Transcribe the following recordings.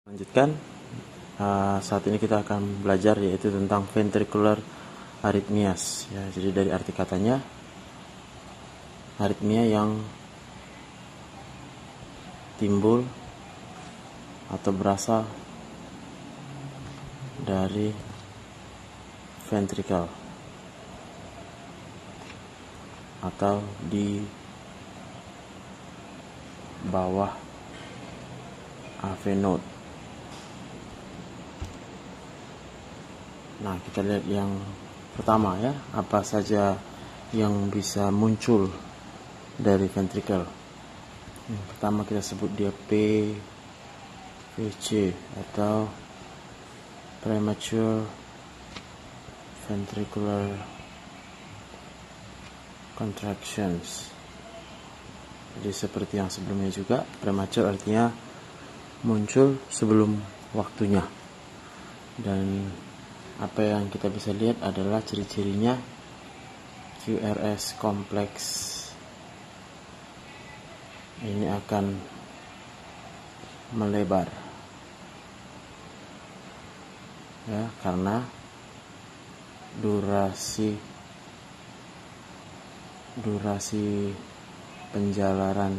Lanjutkan, saat ini kita akan belajar yaitu tentang ventricular arrhythmias. Ya, jadi dari arti katanya, aritmia yang timbul atau berasal dari ventricle atau di bawah AV node. Nah, kita lihat yang pertama ya, apa saja yang bisa muncul dari ventricle. Yang pertama kita sebut dia PVC atau premature ventricular contractions. Jadi seperti yang sebelumnya juga, premature artinya muncul sebelum waktunya. Dan apa yang kita bisa lihat adalah ciri-cirinya QRS kompleks ini akan melebar ya, karena durasi penjalaran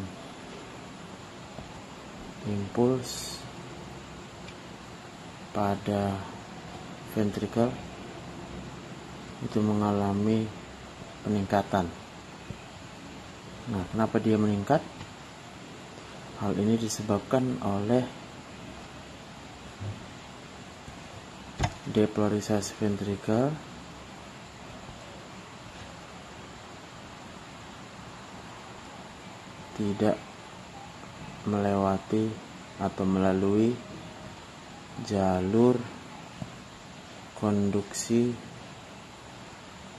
impuls pada ventricle itu mengalami peningkatan. Nah, kenapa dia meningkat? Hal ini disebabkan oleh depolarisasi ventricle tidak melewati atau melalui jalur konduksi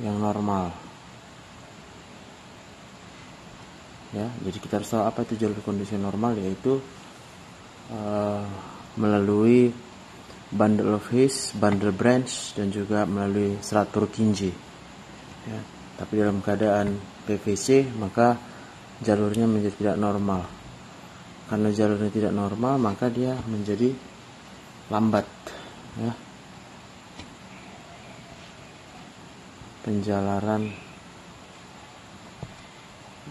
yang normal ya. Jadi kita harus tahu apa itu jalur konduksi normal, yaitu melalui bundle of His, bundle branch, dan juga melalui serat Purkinje ya. Tapi dalam keadaan PVC maka jalurnya menjadi tidak normal. Karena jalurnya tidak normal maka dia menjadi lambat ya. Penjalaran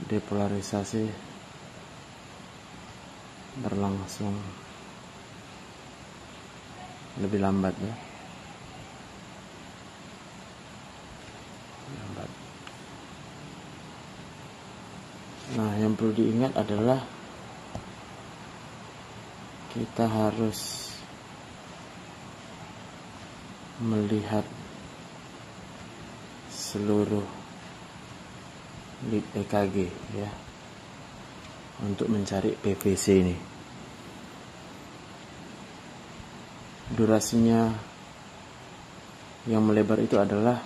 depolarisasi berlangsung lebih lambat ya. Lambat. Nah, yang perlu diingat adalah kita harus melihat seluruh lead EKG ya, untuk mencari PVC ini. Durasinya yang melebar itu adalah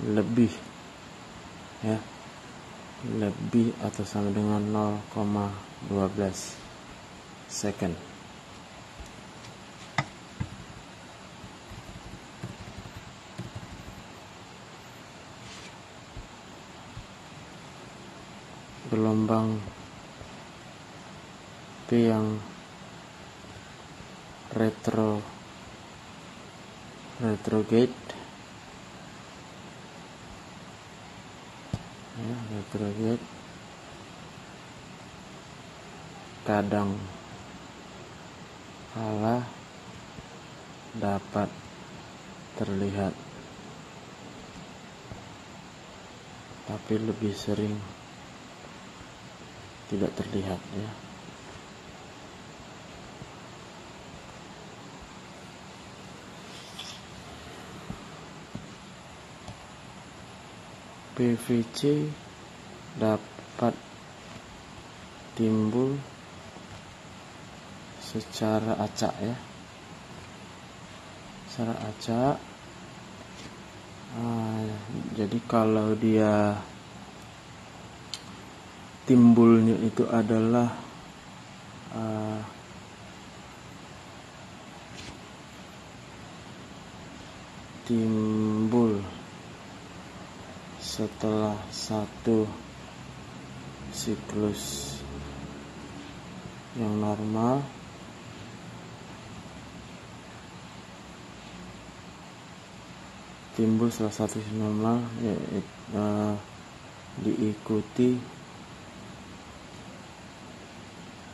lebih ya, lebih atau sama dengan 0,12 second. Gelombang P yang retrograde ya, retrograde kadang kala dapat terlihat, tapi lebih sering tidak terlihat ya. PVC dapat timbul secara acak ya, secara acak. Jadi kalau dia timbulnya itu adalah timbul setelah satu siklus yang normal timbul salah satu normal diikuti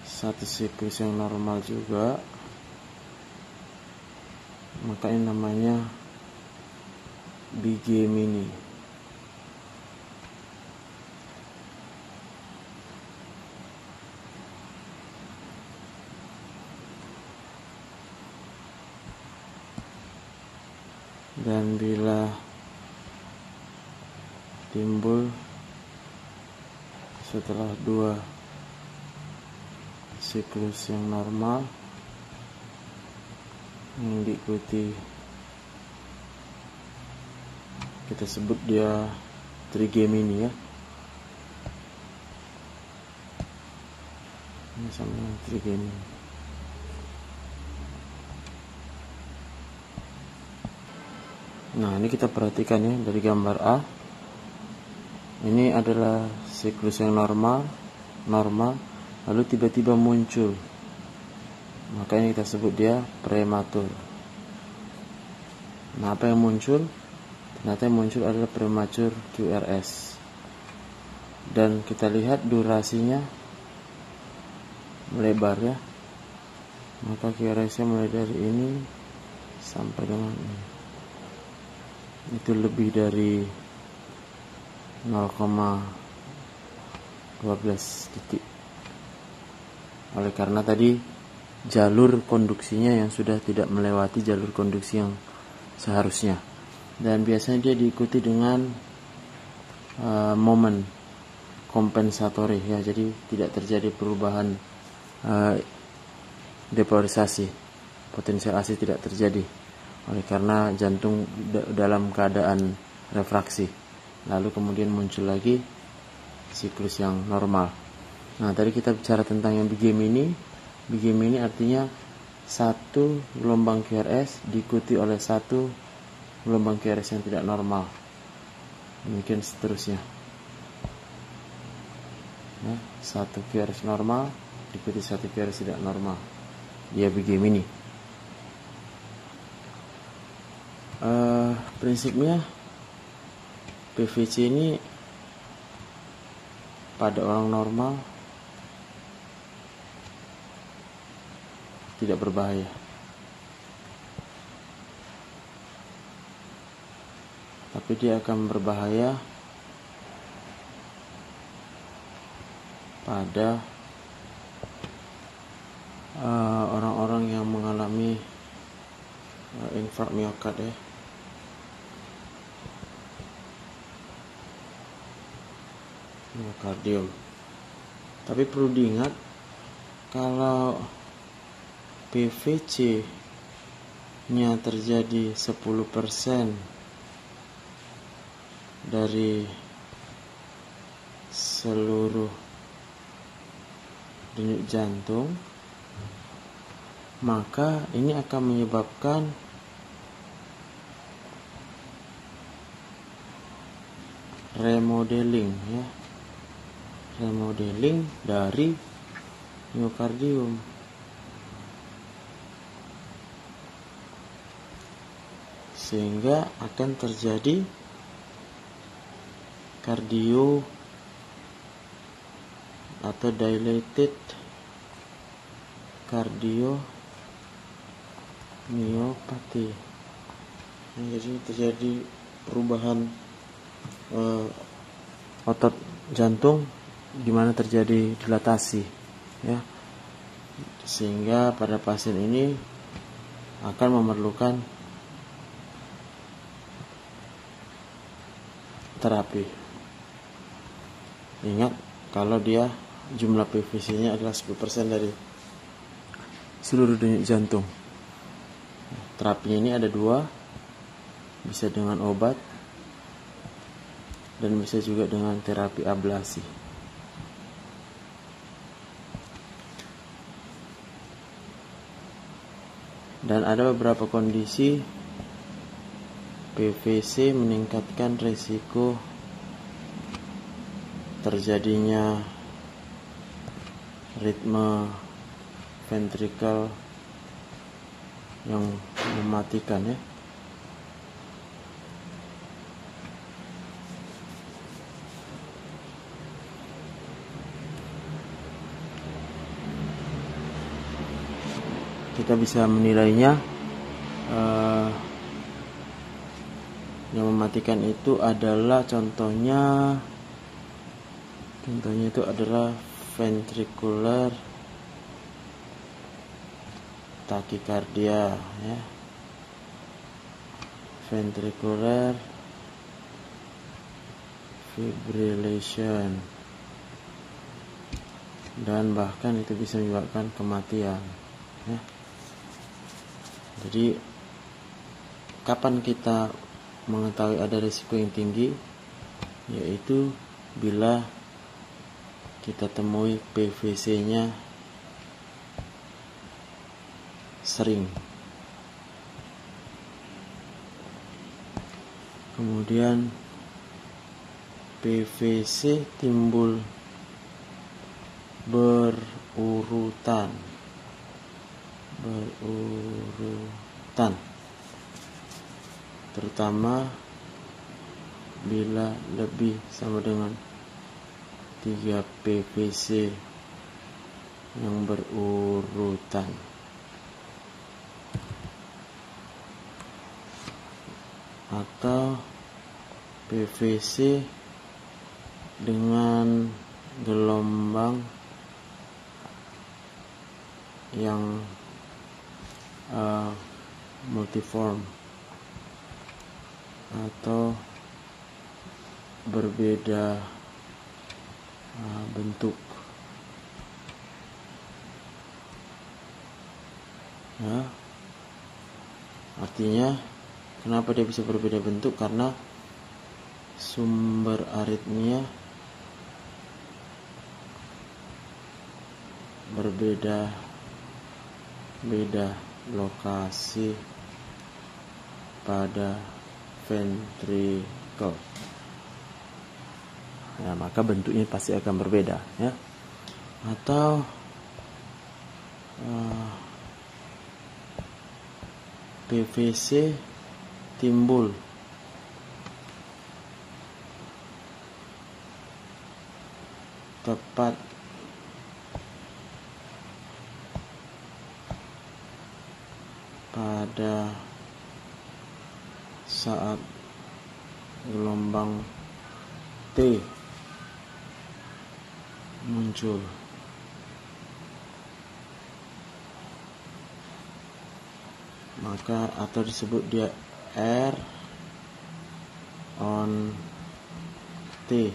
satu siklus yang normal juga, maka ini namanya bigemini. Dan bila timbul setelah 2 siklus yang normal yang diikuti, kita sebut dia trigemini ya. Ini sama trigemini. Nah, ini kita perhatikan ya dari gambar A. Ini adalah siklus yang normal, lalu tiba-tiba muncul. Makanya kita sebut dia prematur. Nah, apa yang muncul? Ternyata yang muncul adalah prematur QRS. Dan kita lihat durasinya melebar ya. Maka QRS-nya mulai dari ini sampai dengan ini. Itu lebih dari 0,12 titik. Oleh karena tadi jalur konduksinya yang sudah tidak melewati jalur konduksi yang seharusnya. Dan biasanya dia diikuti dengan momen kompensatori ya, jadi tidak terjadi perubahan depolarisasi, potensial AC tidak terjadi oleh karena jantung dalam keadaan refraksi, lalu kemudian muncul lagi siklus yang normal. Nah, tadi kita bicara tentang yang bigemini. Bigemini artinya satu gelombang QRS diikuti oleh satu gelombang QRS yang tidak normal, demikian seterusnya ya, satu QRS normal diikuti satu QRS tidak normal, dia bigemini. Prinsipnya PVC ini pada orang normal tidak berbahaya, tapi dia akan berbahaya pada orang-orang yang mengalami infark miokard ya. Miokardium. Tapi perlu diingat, kalau PVC nya terjadi 10% dari seluruh denyut jantung, maka ini akan menyebabkan remodeling ya, remodeling dari miokardium. Sehingga akan terjadi kardio atau dilated kardiomyopati. Jadi terjadi perubahan otot jantung di mana terjadi dilatasi ya, sehingga pada pasien ini akan memerlukan terapi. Ingat, kalau dia jumlah PVC-nya adalah 10% dari seluruh denyut jantung. Terapinya ini ada 2, bisa dengan obat dan bisa juga dengan terapi ablasi. Dan ada beberapa kondisi PVC meningkatkan risiko terjadinya ritme ventricle yang mematikan ya. Kita bisa menilainya, yang mematikan itu adalah contohnya itu adalah ventricular tachycardia ya, ventricular fibrillation, dan bahkan itu bisa menyebabkan kematian ya. Jadi kapan kita mengetahui ada risiko yang tinggi, yaitu bila kita temui PVC-nya sering. Kemudian PVC timbul berurutan, terutama bila lebih sama dengan 3 PVC yang berurutan. Atau PVC dengan gelombang yang multiform atau berbeda bentuk ya. Artinya kenapa dia bisa berbeda bentuk? Karena sumber aritmia berbeda lokasi pada ventricle. Nah, maka bentuknya pasti akan berbeda ya. Atau PVC timbul tepat pada saat gelombang T muncul. Maka atau disebut dia R on T.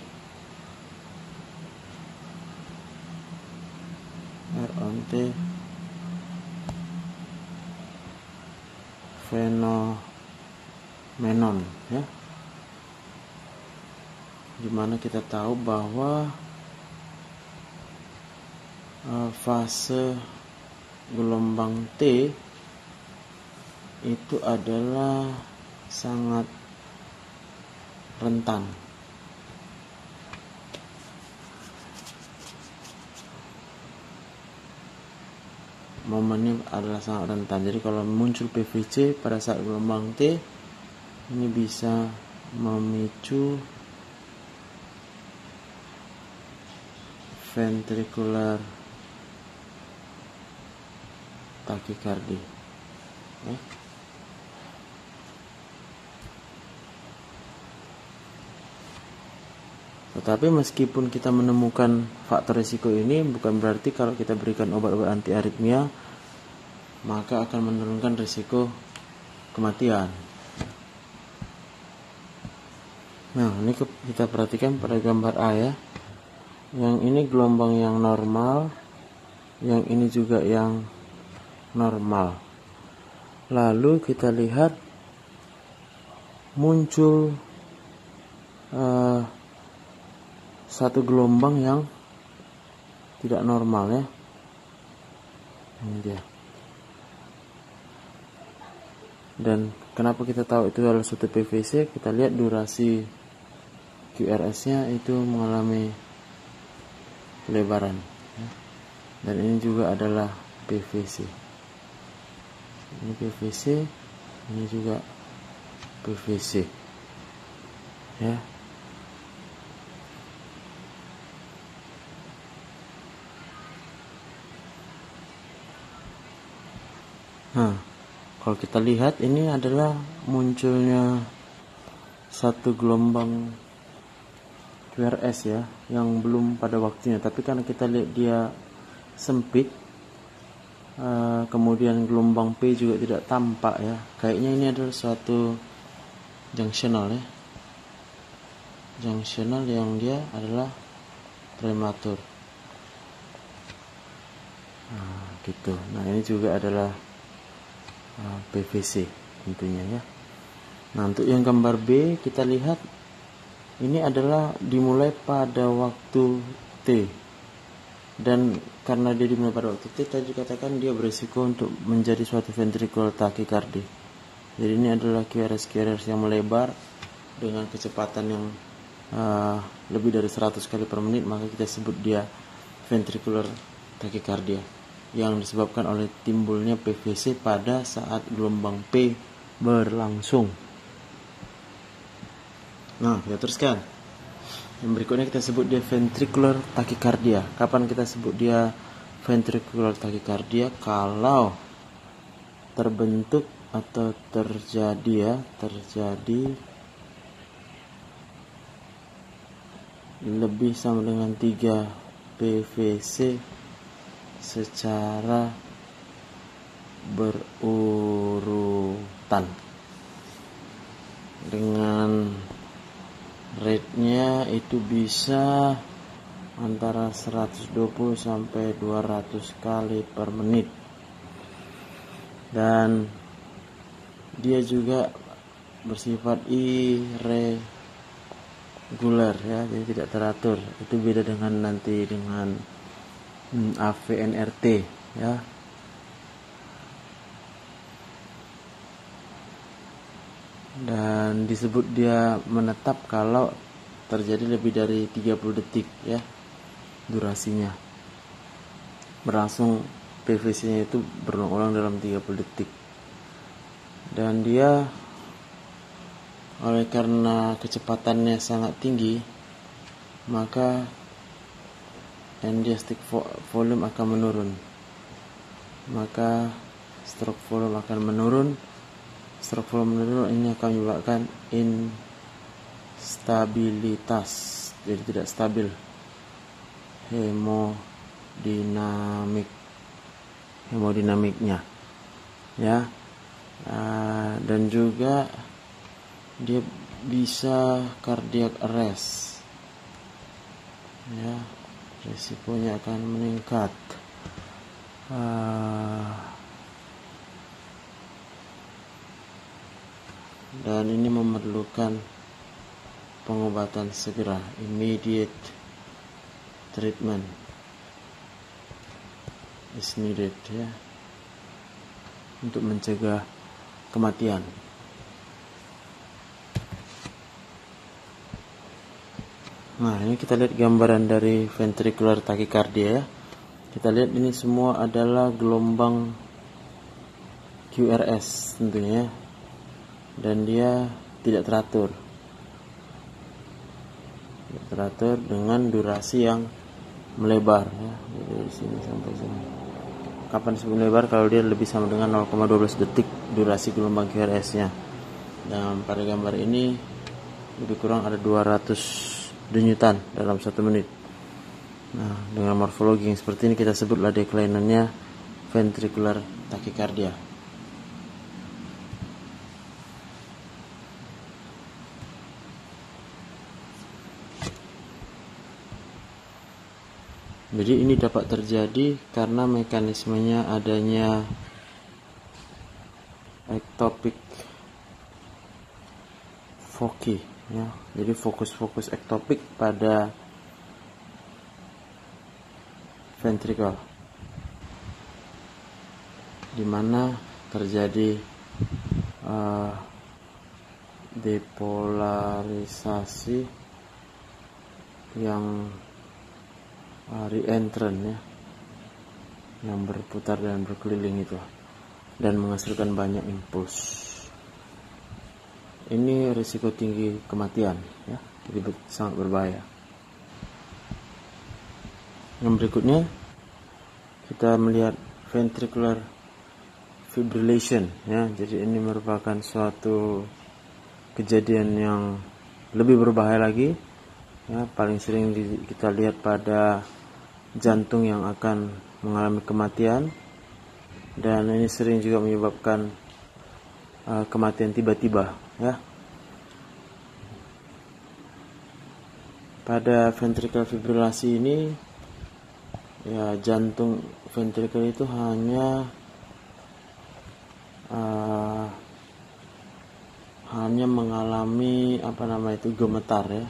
R on T fenomenon ya, dimana kita tahu bahwa fase gelombang T itu adalah sangat rentan. Momennya adalah sangat rentan. Jadi kalau muncul PVC pada saat gelombang T, ini bisa memicu ventricular tachycardia. Tetapi meskipun kita menemukan faktor risiko ini, bukan berarti kalau kita berikan obat-obat anti aritmia maka akan menurunkan risiko kematian. Nah, ini kita perhatikan pada gambar A ya. Yang ini gelombang yang normal, yang ini juga yang normal. Lalu kita lihat muncul satu gelombang yang tidak normal ya. Ini dia. Dan kenapa kita tahu itu adalah suatu PVC? Kita lihat durasi QRS-nya itu mengalami pelebaran. Dan ini juga adalah PVC. Ini PVC, ini juga PVC, ya. Nah, kalau kita lihat ini adalah munculnya satu gelombang QRS ya, yang belum pada waktunya. Tapi karena kita lihat dia sempit, kemudian gelombang P juga tidak tampak ya. Kayaknya ini adalah suatu junctional ya, junctional yang dia adalah prematur. Nah, gitu. Nah, ini juga adalah PVC tentunya ya. Nah, untuk yang gambar B kita lihat ini adalah dimulai pada waktu T, dan karena dia dimulai pada waktu T, tadi dikatakan dia berisiko untuk menjadi suatu ventricular tachycardia. Jadi ini adalah QRS yang melebar dengan kecepatan yang lebih dari 100 kali per menit, maka kita sebut dia ventricular tachycardia, yang disebabkan oleh timbulnya PVC pada saat gelombang P berlangsung. Nah, kita teruskan. Yang berikutnya kita sebut dia ventricular tachycardia. Kapan kita sebut dia ventricular tachycardia? Kalau terbentuk atau terjadi lebih sama dengan 3 PVC secara berurutan dengan rate-nya itu bisa antara 120 sampai 200 kali per menit, dan dia juga bersifat irregular ya, jadi tidak teratur. Itu beda dengan nanti dengan AVNRT ya. Dan disebut dia menetap kalau terjadi lebih dari 30 detik ya durasinya. Berlangsung PVC-nya itu berulang-ulang dalam 30 detik. Dan dia oleh karena kecepatannya sangat tinggi, maka end-diastolic volume akan menurun. Maka stroke volume akan menurun. Stroke volume menurun ini akan menyebabkan instabilitas, jadi tidak stabil hemodinamiknya ya. Dan juga dia bisa cardiac arrest ya, risikonya akan meningkat. Dan ini memerlukan pengobatan segera, immediate treatment is needed ya, untuk mencegah kematian. Nah, ini kita lihat gambaran dari ventricular tachycardia ya. Kita lihat ini semua adalah gelombang QRS tentunya ya. Dan dia tidak teratur dengan durasi yang melebar ya. Jadi dari sini sampai sini. Kapan disebut melebar? Kalau dia lebih sama dengan 0,12 detik durasi gelombang QRS-nya. Dan pada gambar ini lebih kurang ada 200 denyutan dalam 1 menit. Nah, dengan morfologi yang seperti ini kita sebutlah decline-nya ventricular tachycardia. Jadi ini dapat terjadi karena mekanismenya adanya ectopic foci ya. Jadi fokus ektopik pada ventricle, di mana terjadi depolarisasi yang reentrant ya, yang berputar dan berkeliling itu dan menghasilkan banyak impuls. Ini risiko tinggi kematian ya, jadi sangat berbahaya. Yang berikutnya kita melihat ventricular fibrillation ya. Jadi ini merupakan suatu kejadian yang lebih berbahaya lagi ya, paling sering kita lihat pada jantung yang akan mengalami kematian, dan ini sering juga menyebabkan kematian tiba-tiba ya. Pada ventricular fibrillasi ini ya, jantung ventrikel itu hanya mengalami gemetar ya,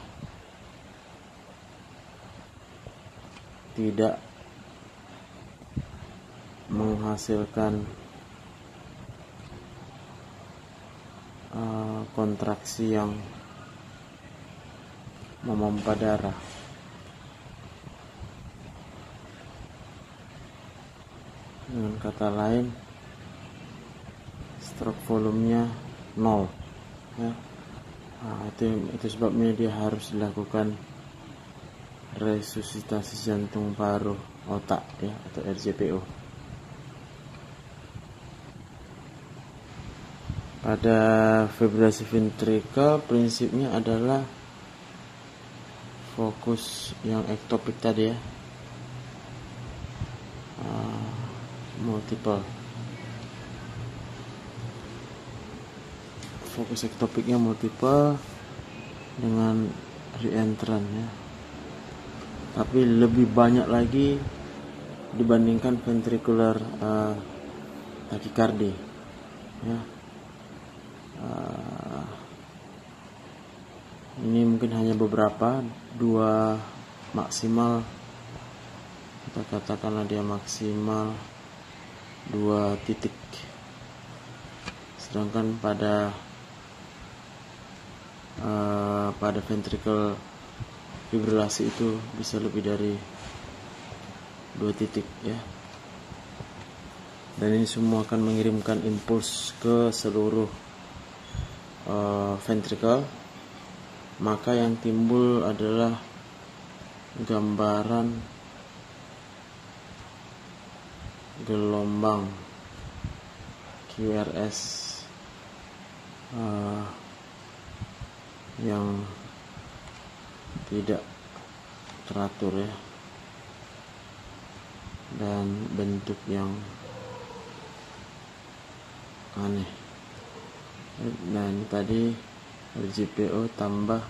tidak menghasilkan kontraksi yang memompa darah. Dengan kata lain, stroke volumenya 0 ya. Itu sebabnya dia harus dilakukan resusitasi jantung paru otak ya, atau RJPO. Pada fibrilasi ventrikel prinsipnya adalah fokus yang ektopik tadi ya, multiple. Fokus ektopiknya multiple dengan reentrant ya, tapi lebih banyak lagi dibandingkan ventricular tachycardia ya. Ini mungkin hanya beberapa, 2 maksimal, kita katakanlah dia maksimal 2 titik, sedangkan pada ventricle fibrillasi itu bisa lebih dari 2 titik ya. Dan ini semua akan mengirimkan impuls ke seluruh ventricle, maka yang timbul adalah gambaran gelombang QRS yang tidak teratur ya, dan bentuk yang aneh. Dan tadi RJPO tambah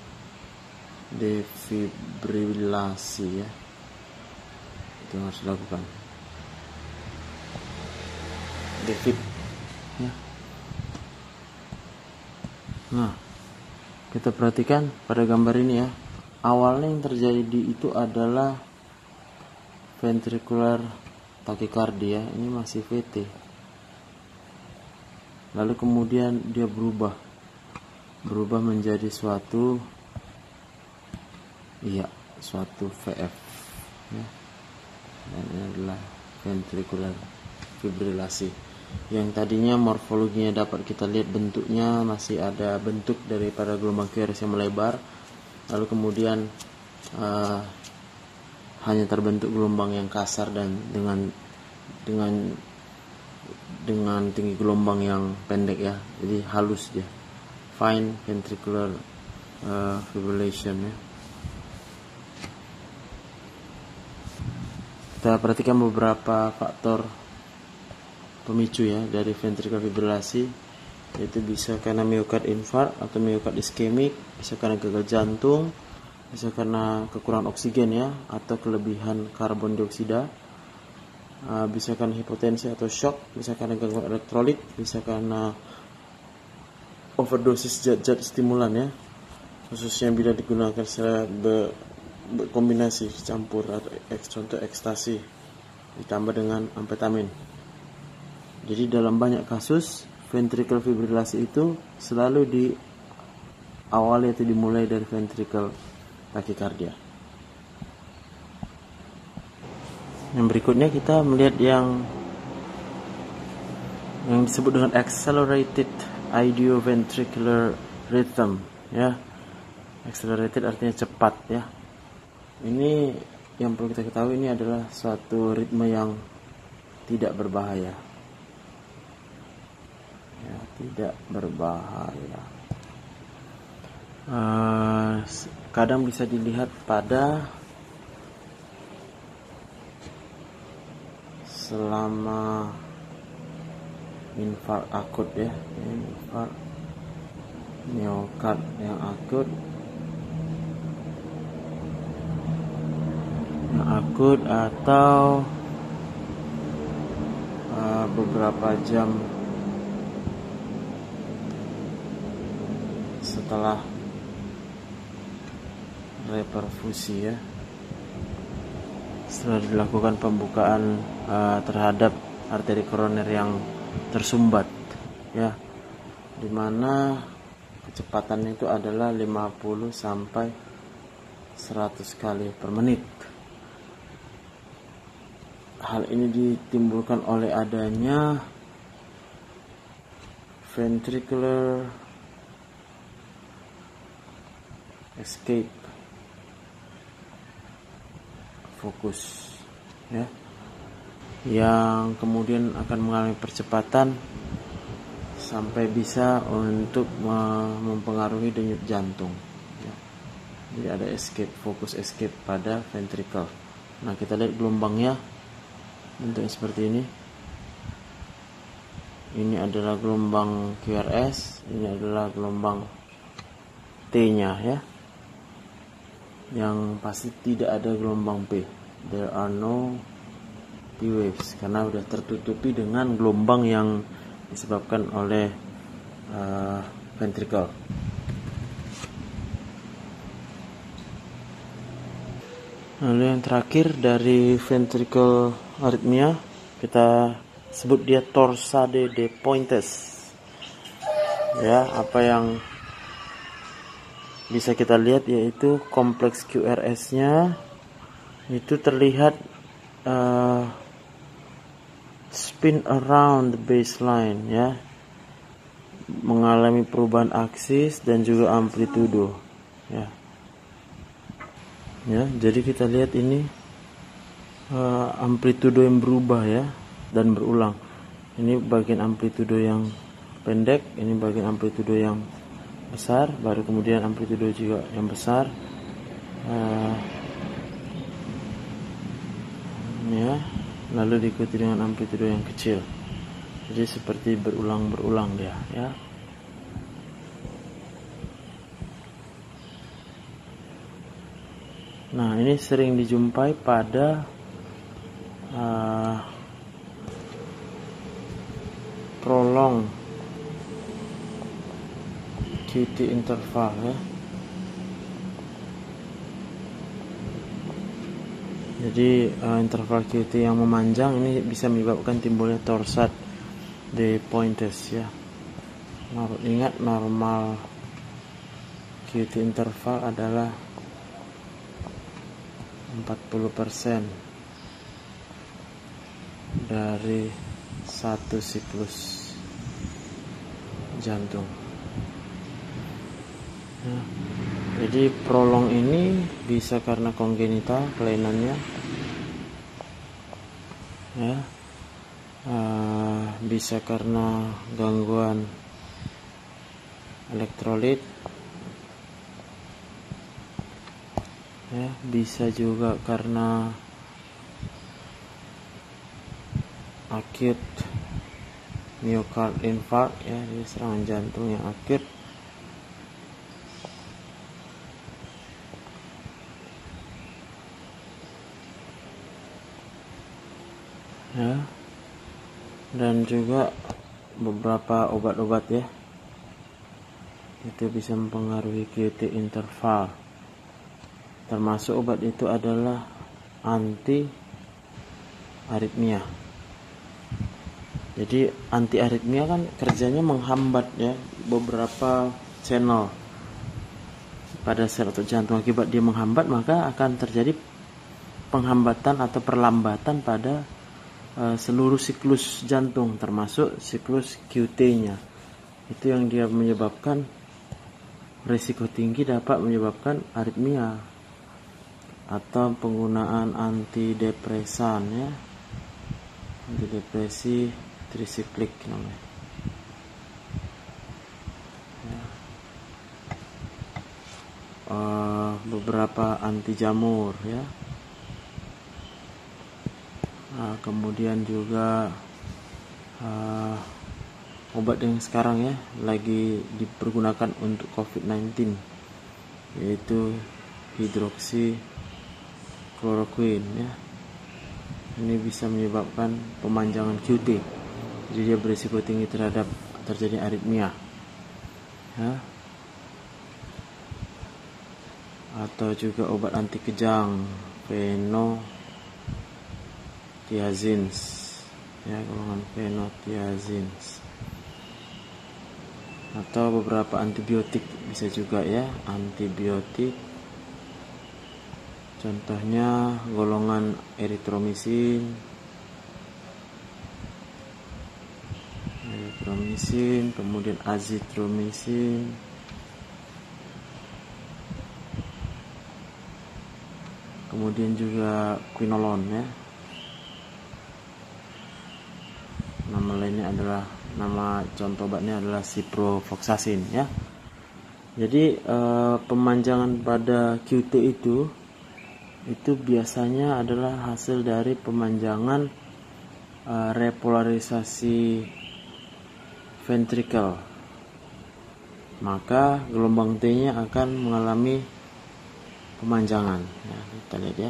defibrilasi ya, itu yang harus dilakukan, defib ya. Nah, kita perhatikan pada gambar ini ya, awalnya yang terjadi itu adalah ventricular tachycardia, ini masih VT. Lalu kemudian dia berubah menjadi suatu VF ya. Dan ini adalah ventricular fibrillasi. Yang tadinya morfologinya dapat kita lihat, bentuknya masih ada bentuk daripada gelombang QRS yang melebar, lalu kemudian hanya terbentuk gelombang yang kasar dan dengan tinggi gelombang yang pendek ya, jadi halus dia, fine ventricular fibrillation ya. Kita perhatikan beberapa faktor pemicu ya dari ventricular fibrillasi, yaitu bisa karena myocard infarct atau myocard ischemic, bisa karena gagal jantung, bisa karena kekurangan oksigen ya, atau kelebihan karbon dioksida, bisa karena hipotensi atau shock, bisa karena gangguan elektrolit, bisa karena overdosis zat-zat stimulan ya, khususnya bila digunakan secara berkombinasi campur, atau contoh ekstasi ditambah dengan amfetamin. Jadi dalam banyak kasus ventricular fibrillasi itu selalu diawali atau dimulai dari ventricle tachycardia. Yang berikutnya kita melihat yang disebut dengan accelerated idioventricular rhythm, ya. Accelerated artinya cepat, ya. Ini yang perlu kita ketahui, ini adalah suatu ritme yang tidak berbahaya, ya, tidak berbahaya. Kadang bisa dilihat pada selama infark akut, ya, infark miokard yang akut atau beberapa jam setelah reperfusi, ya, setelah dilakukan pembukaan terhadap arteri koroner yang tersumbat, ya, dimana kecepatannya itu adalah 50 sampai 100 kali per menit. Hal ini ditimbulkan oleh adanya ventricular escape fokus, ya, yang kemudian akan mengalami percepatan sampai bisa untuk mempengaruhi denyut jantung, ya. Jadi ada fokus escape pada ventricle. Nah, kita lihat gelombangnya bentuknya seperti ini. Ini adalah gelombang QRS, ini adalah gelombang T-nya, ya. Yang pasti tidak ada gelombang P. There are no P waves karena sudah tertutupi dengan gelombang yang disebabkan oleh ventricle. Lalu yang terakhir dari ventricle arrhythmia, kita sebut dia torsade de Pointes. Ya, apa yang bisa kita lihat yaitu kompleks QRS-nya itu terlihat spin around the baseline, ya, mengalami perubahan aksis dan juga amplitudo, ya. Ya, jadi kita lihat ini amplitudo yang berubah, ya, dan berulang. Ini bagian amplitudo yang pendek, ini bagian amplitudo yang besar, baru kemudian amplitudo juga yang besar, ya, lalu diikuti dengan amplitudo yang kecil. Jadi seperti berulang-berulang dia, ya. Nah, ini sering dijumpai pada prolong QT interval, ya. Jadi interval QT yang memanjang ini bisa menyebabkan timbulnya torsade de Pointes, ya. Ingat, normal QT interval adalah 40% dari satu siklus jantung. Nah, jadi prolong ini bisa karena kongenital kelainannya, ya, bisa karena gangguan elektrolit, ya, bisa juga karena acute myocard infarct, ya, jadi serangan jantung yang akut. Ya, dan juga beberapa obat-obat, ya, itu bisa mempengaruhi QT interval. Termasuk obat itu adalah anti aritmia. Jadi anti aritmia kan kerjanya menghambat, ya, beberapa channel pada sel otot jantung. Akibat dia menghambat, maka akan terjadi penghambatan atau perlambatan pada seluruh siklus jantung, termasuk siklus QT-nya. Itu yang dia menyebabkan risiko tinggi dapat menyebabkan aritmia atau penggunaan antidepresan ya, antidepresi trisiklik namanya ya. Beberapa anti jamur ya. Kemudian juga obat yang sekarang ya lagi dipergunakan untuk COVID-19, yaitu hidroksikloroquine ya. Ini bisa menyebabkan pemanjangan QT, jadi dia berisiko tinggi terhadap terjadi aritmia ya. Atau juga obat anti kejang, phenothiazines ya, golongan phenothiazines. Atau beberapa antibiotik bisa juga ya, antibiotik contohnya golongan eritromisin, kemudian azitromisin, kemudian juga quinolone ya. Nama contoh obatnya adalah ciprofloxacin ya. Jadi pemanjangan pada QT itu biasanya adalah hasil dari pemanjangan repolarisasi ventricle. Maka gelombang T-nya akan mengalami pemanjangan ya, kita lihat ya.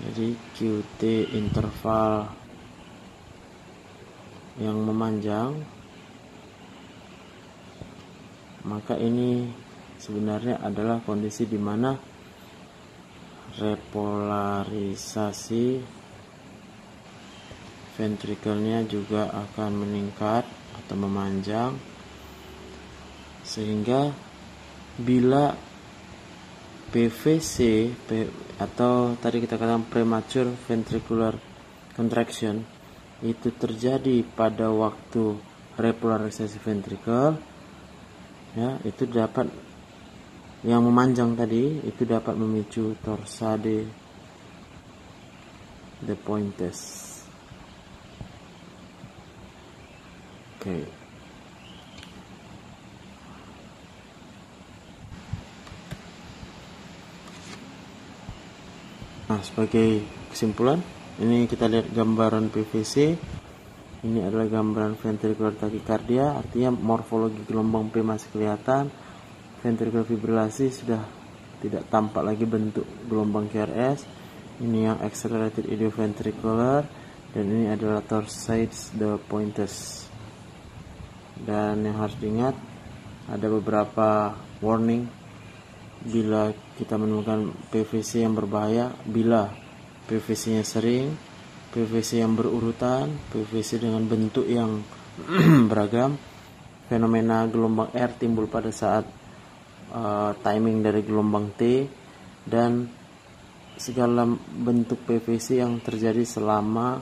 Jadi QT interval yang memanjang, maka ini sebenarnya adalah kondisi di mana repolarisasi ventrikelnya juga akan meningkat atau memanjang, sehingga bila PVC atau tadi kita katakan premature ventricular contraction itu terjadi pada waktu repolarisasi ventricle ya, itu dapat, yang memanjang tadi itu dapat memicu torsade de Pointes. Oke. Nah, sebagai kesimpulan, ini kita lihat gambaran PVC. Ini adalah gambaran ventricular tachycardia, artinya morfologi gelombang P masih kelihatan. Ventricular fibrilasi sudah tidak tampak lagi bentuk gelombang QRS. Ini yang accelerated idioventricular, dan ini adalah torsade de Pointes. Dan yang harus diingat, ada beberapa warning bila kita menemukan PVC yang berbahaya, bila PVC-nya sering, PVC yang berurutan, PVC dengan bentuk yang beragam, fenomena gelombang R timbul pada saat timing dari gelombang T, dan segala bentuk PVC yang terjadi selama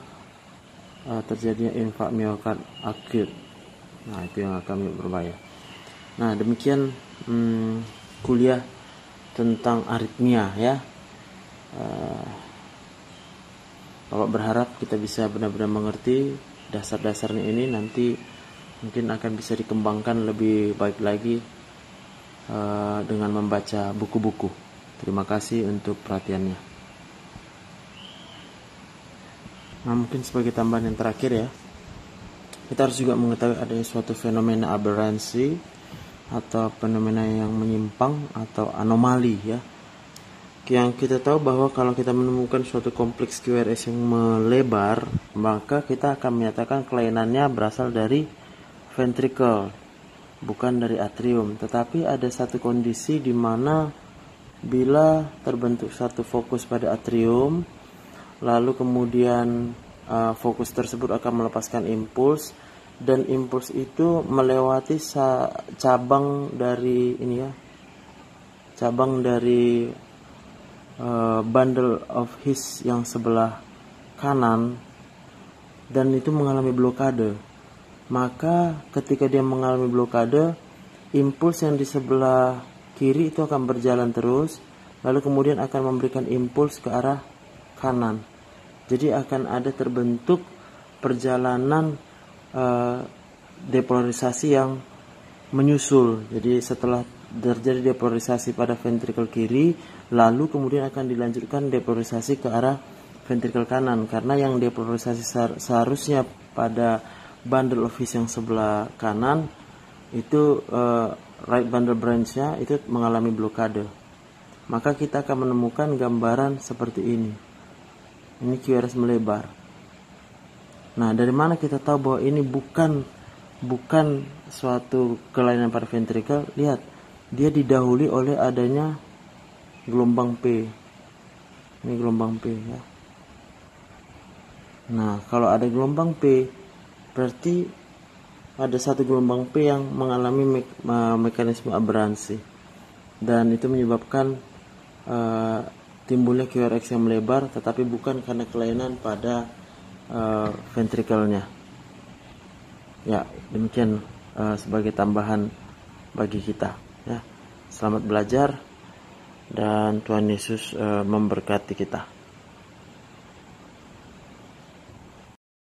terjadinya infark miokard akut. Nah, itu yang akan berbahaya. Nah, demikian kuliah tentang aritmia ya. Bapak berharap kita bisa benar-benar mengerti dasar-dasarnya ini, nanti mungkin akan bisa dikembangkan lebih baik lagi dengan membaca buku-buku. Terima kasih untuk perhatiannya. Nah, mungkin sebagai tambahan yang terakhir ya, kita harus juga mengetahui adanya suatu fenomena aberransi atau fenomena yang menyimpang atau anomali ya. Yang kita tahu bahwa kalau kita menemukan suatu kompleks QRS yang melebar, maka kita akan menyatakan kelainannya berasal dari ventricle, bukan dari atrium. Tetapi ada satu kondisi di mana bila terbentuk satu fokus pada atrium, lalu kemudian fokus tersebut akan melepaskan impuls, dan impuls itu melewati cabang dari bundle of his yang sebelah kanan dan itu mengalami blokade, maka ketika dia mengalami blokade, impuls yang di sebelah kiri itu akan berjalan terus, lalu kemudian akan memberikan impuls ke arah kanan. Jadi akan ada terbentuk perjalanan depolarisasi yang menyusul. Jadi setelah terjadi depolarisasi pada ventrikel kiri, lalu kemudian akan dilanjutkan depolarisasi ke arah ventrikel kanan, karena yang depolarisasi seharusnya pada bundle of his yang sebelah kanan itu right bundle branch-nya itu mengalami blokade. Maka kita akan menemukan gambaran seperti ini. Ini QRS melebar. Nah, dari mana kita tahu bahwa ini bukan suatu kelainan pada ventrikel? Lihat, dia didahului oleh adanya gelombang P. Ini gelombang P ya. Nah, kalau ada gelombang P, berarti ada satu gelombang P yang mengalami mekanisme aberransi, dan itu menyebabkan timbulnya QRX yang melebar, tetapi bukan karena kelainan pada ventrikelnya. Ya, demikian sebagai tambahan bagi kita ya. Selamat belajar dan Tuhan Yesus memberkati kita.